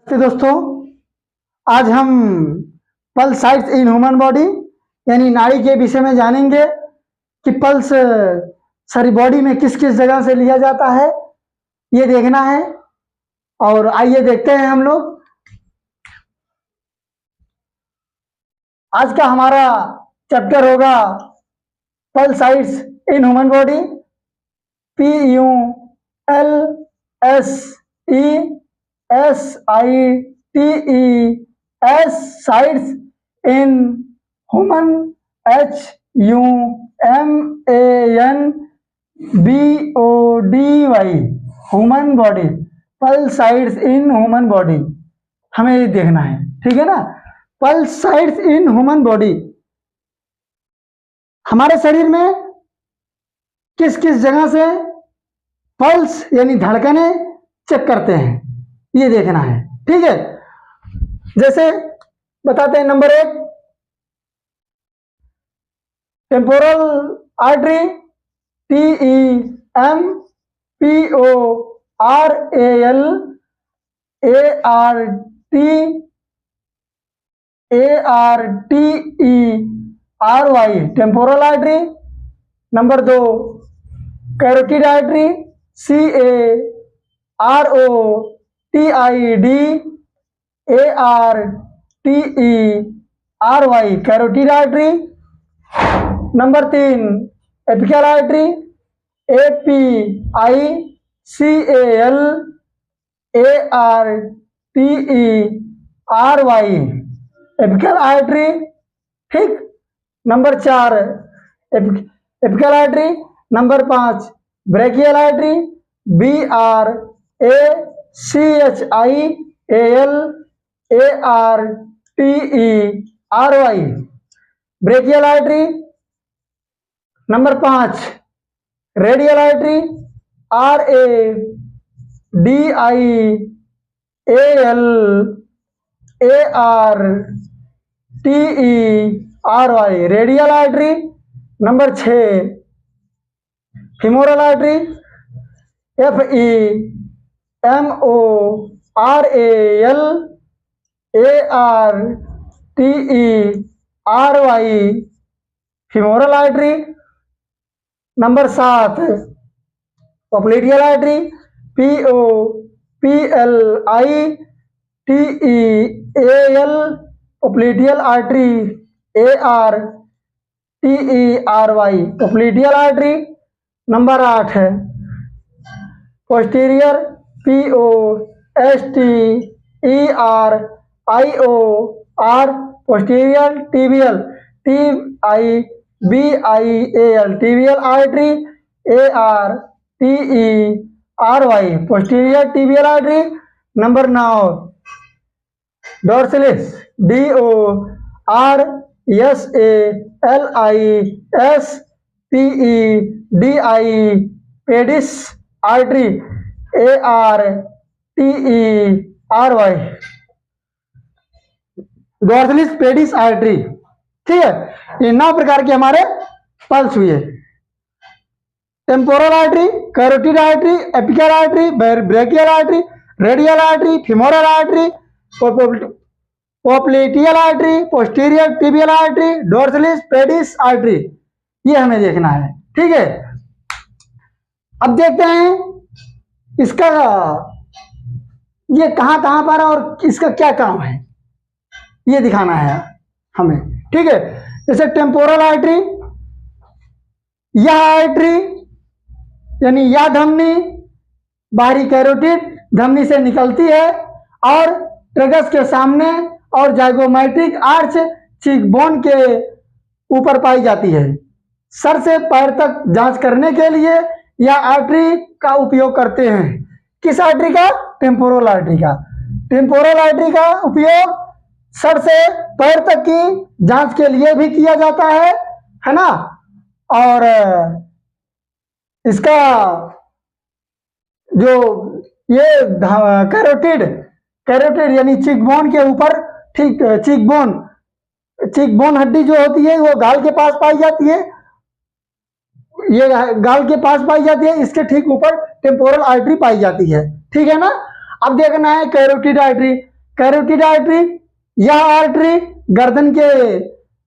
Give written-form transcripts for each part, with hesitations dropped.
तो दोस्तों, आज हम pulse sites in human body यानी नाड़ी के विषय में जानेंगे कि पल्स सारी बॉडी में किस किस जगह से लिया जाता है, ये देखना है। और आइए देखते हैं हम लोग। आज का हमारा चैप्टर होगा pulse sites in human body, PULSESITES sites in human, HUMANBODY human body. Pulse sites in human body हमें ये देखना है, ठीक है ना। Pulse sites in human body हमारे शरीर में किस किस जगह से पल्स यानी धड़कने चेक करते हैं, ये देखना है, ठीक है। जैसे बताते हैं, number 1 temporal artery, TEMPORALARTERY temporal artery. Number 2 carotid artery, CAROTIDARTERY carotid artery. Number 3 apical artery, APICALARTERY apical artery, ठीक। Number 4 apical artery. Number 5 brachial artery, BRACHIALARTERY brachial artery. Number 5 radial artery, RADIALARTERY radial artery. Number 6 femoral artery, FEMORALARTERY femoral artery. Number 7 popliteal artery, POPLITEAL popliteal artery, ARTERY popliteal artery. Number 8 है posterior, POSTERIOR posterior tibial, TIBIAL tibial artery, ARTERY posterior tibial artery. Number 9 dorsalis, DORSALISPEDI pedis artery, ARTERY dorsalis pedis artery, ठीक है। ये 9 प्रकार के हमारे pulse हुए। Temporal artery, carotid artery, apical artery, brachial artery, radial artery, femoral artery, popliteal artery, posterior tibial artery, dorsalis pedis artery, ये हमें देखना है, ठीक है। अब देखते हैं इसका ये कहां पर और इसका क्या काम है, ये दिखाना है हमें, ठीक है। जैसे टेम्पोरल आर्टरी, यह आर्टरी यानी यह धमनी बाहरी कैरोटिड धमनी से निकलती है और ट्रेगस के सामने और जाइगोमेट्रिक आर्च चीकबोन के ऊपर पाई जाती है। सर से पैर तक जांच करने के लिए यह आर्टरी का उपयोग करते हैं। किस आर्टरी का? टेम्पोरल आर्टरी का। टेम्पोरल आर्टरी का उपयोग सर से पैर तक की जांच के लिए भी किया जाता है ना। और इसका जो ये कैरोटिड यानी चीकबोन के ऊपर, ठीक, चीकबोन हड्डी जो होती है वो गाल के पास पाई जाती है, ये गाल के पास पाई जाती है, इसके ठीक ऊपर टेम्पोरल आर्टरी पाई जाती है, ठीक है ना। अब देखना है कैरोटिड आर्टरी। कैरोटिड आर्टरी, यह आर्टरी गर्दन के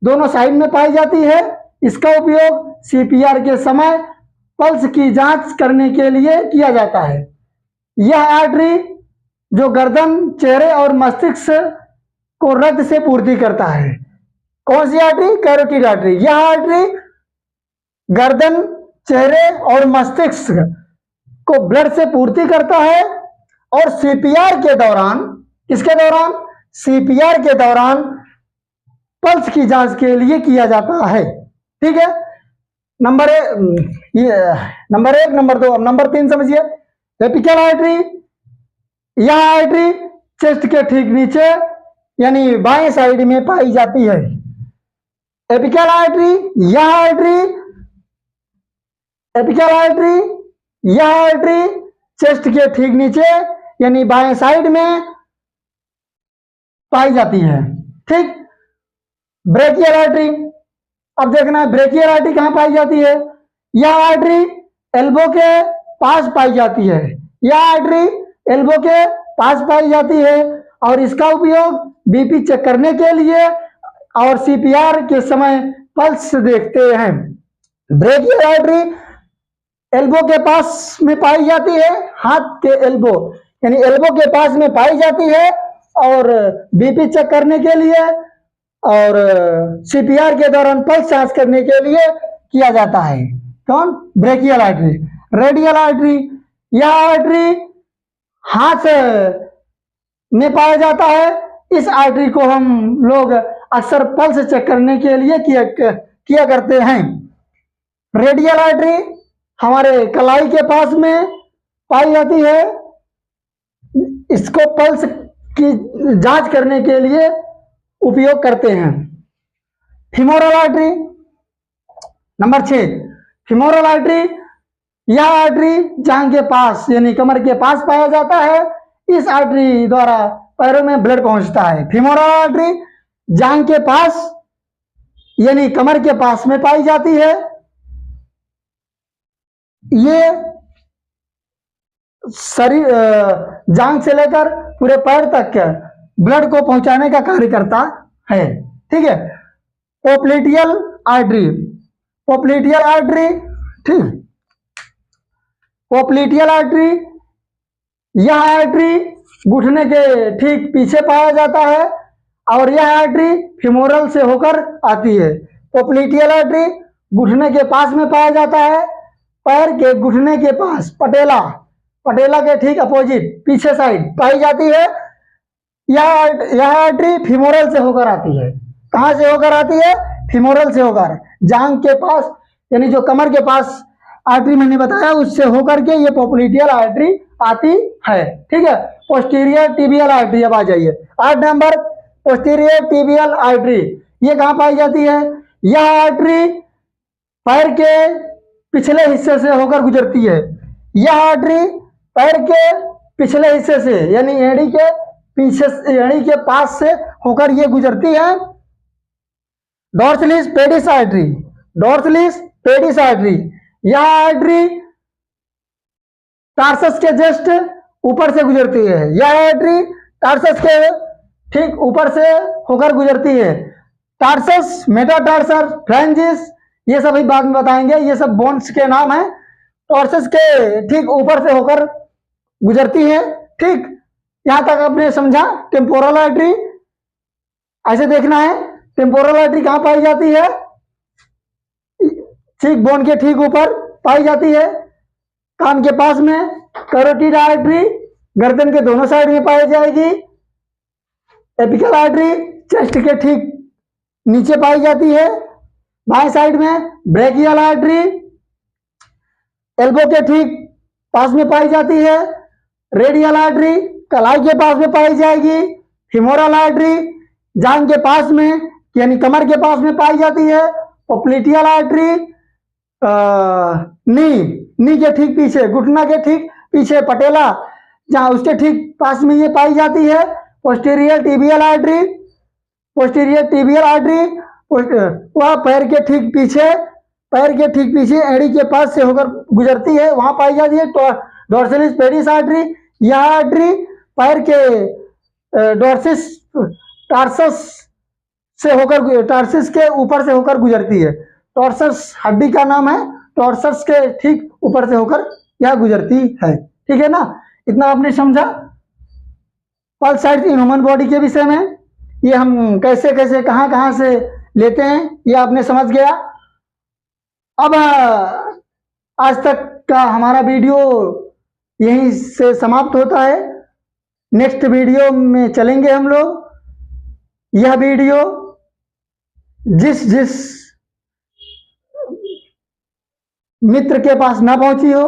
दोनों साइड में पाई जाती है। इसका उपयोग सीपीआर के समय पल्स की जांच करने के लिए किया जाता है। यह आर्टरी जो गर्दन, चेहरे और मस्तिष्क को रक्त से पूर्ति करता है। कौन सी आर्टरी? Carotid artery. यह आर्टरी गर्दन, चेहरे और मस्तिष्क को ब्लड से पूर्ति करता है और सीपीआर के दौरान, किसके दौरान? सीपीआर के दौरान पल्स की जांच के लिए किया जाता है। ठीक है, नंबर एक, नंबर दो। अब नंबर 3 समझिए। एपिकल आर्टरी, यह आर्टरी चेस्ट के ठीक नीचे यानी बाएं साइड में पाई जाती है। एपिकल आर्टरी, यह आर्टरी, एपिकल आर्टरी, यह आर्टरी चेस्ट के ठीक नीचे यानी बाएं साइड में पाई जाती है। ठीक। ब्रेकियल आर्टरी, अब देखना है ब्रेकियल आर्टरी कहां पाई जाती है। यह आर्टरी एल्बो के पास पाई जाती है। यह आर्टरी एल्बो के पास पाई जाती है और इसका उपयोग बीपी चेक करने के लिए और सीपीआर के समय पल्स देखते हैं। ब्रेकियल आर्टरी एल्बो के पास में पाई जाती है, हाथ के एल्बो यानी एल्बो के पास में पाई जाती है और बीपी चेक करने के लिए और सीपीआर के दौरान पल्स जांच करने के लिए किया जाता है। कौन? Brachial artery. रेडियल आर्टरी, यह आर्टरी हाथ में पाया जाता है। इस आर्टरी को हम लोग अक्सर पल्स चेक करने के लिए किया करते हैं। रेडियल आर्टरी हमारे कलाई के पास में पाई जाती है। इसको पल्स की जांच करने के लिए उपयोग करते हैं। Femoral artery, number 6। Femoral artery, यह आर्टरी जांघ के पास यानी कमर के पास पाया जाता है। इस आर्टरी द्वारा पैरों में ब्लड पहुंचता है। फीमोरल आर्टरी जांघ के पास यानी कमर के पास में पाई जाती है। ये शरीर जांघ से लेकर पूरे पैर तक ब्लड को पहुंचाने का कार्य करता है। ठीक है। पोप्लिटियल आर्टरी, पोप्लिटियल आर्टरी, ठीक, पोप्लिटियल आर्टरी, यह आर्टरी घुटने के ठीक पीछे पाया जाता है और यह आर्टरी फीमोरल से होकर आती है। पोप्लिटियल आर्टरी घुटने के पास में पाया जाता है, पैर के घुटने के पास पटेला के ठीक अपोजिट पीछे साइड पाई जाती है। यह आर्टरी फीमोरल से होकर आती है। कहां से होकर आती है? फीमोरल से होकर, जांघ के पास यानी जो कमर के पास आर्टरी मैंने बताया उससे होकर के ये पोप्लिटियल आर्टरी आती है। ठीक है। पोस्टीरियर टिबियल आर्टरी, अब आ जाइए 8 नंबर। पोस्टीरियर टिबियल आर्टरी ये कहां पाई जाती है? यह आर्टरी पैर के पिछले हिस्से से होकर गुजरती है। यह आर्टरी पैर के पिछले हिस्से से यानी एड़ी के पीछे, एड़ी के पास से होकर ये गुजरती है। डॉर्सलिस पेडिस आर्टरी, डॉर्सलिस पेडिस आर्टरी, यह आर्टरी टार्सस के जस्ट ऊपर से गुजरती है। यह आर्टरी टार्सस के ठीक ऊपर से होकर गुजरती है। टार्सस, मेटाटार्सस, फ्रेंजिस ये सभी बाद में बताएंगे, ये सब बोन्स के नाम है। टार्सस के ठीक ऊपर से होकर गुजरती है। ठीक, यहां तक आपने समझा। टेम्पोरल आर्टरी ऐसे देखना है। टेम्पोरल आर्टरी कहां पाई जाती है? चीक बोन के ठीक ऊपर पाई जाती है, कान के पास में। कैरोटिड आर्टरी गर्दन के दोनों साइड में पाई जाएगी। एपिकल आर्टरी चेस्ट के ठीक नीचे पाई जाती है बाएं साइड में। ब्रेकियल आर्टरी एल्बो के ठीक पास में पाई जाती है। रेडियल आर्टरी कलाई के पास में पाई जाएगी। फीमोरल आर्टरी जांघ के पास में यानी कमर के पास में पाई जाती है। पोप्लिटियल आर्टरी नी के ठीक पीछे, घुटना के ठीक पीछे पटेला जहां उसके ठीक पास में ये पाई जाती है। Posterior tibial artery, posterior tibial artery वह पैर के ठीक पीछे एड़ी के पास से होकर गुजरती है, वहां पाई जाती है। डॉर्सलिस पेडिस आर्टरी, यह आर्टरी पैर के डॉर्सिस टार्सस से होकर, टार्सिस के ऊपर से होकर गुजरती है। टॉर्सस हड्डी का नाम है, टॉर्सस के ठीक ऊपर से होकर यह गुजरती है। ठीक है ना, इतना आपने समझा pulse sites in human body के विषय में। ये हम कैसे कैसे कहाँ कहाँ से लेते हैं ये आपने समझ गया। अब आज तक का हमारा वीडियो यहीं से समाप्त होता है। नेक्स्ट वीडियो में चलेंगे हम लोग। यह वीडियो जिस जिस मित्र के पास ना पहुंची हो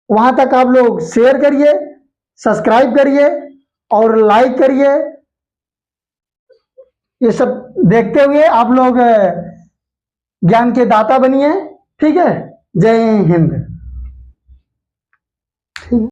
वहां तक आप लोग शेयर करिए, सब्सक्राइब करिए और लाइक करिए। ये सब देखते हुए आप लोग ज्ञान के दाता बनिए। ठीक है, जय हिंद।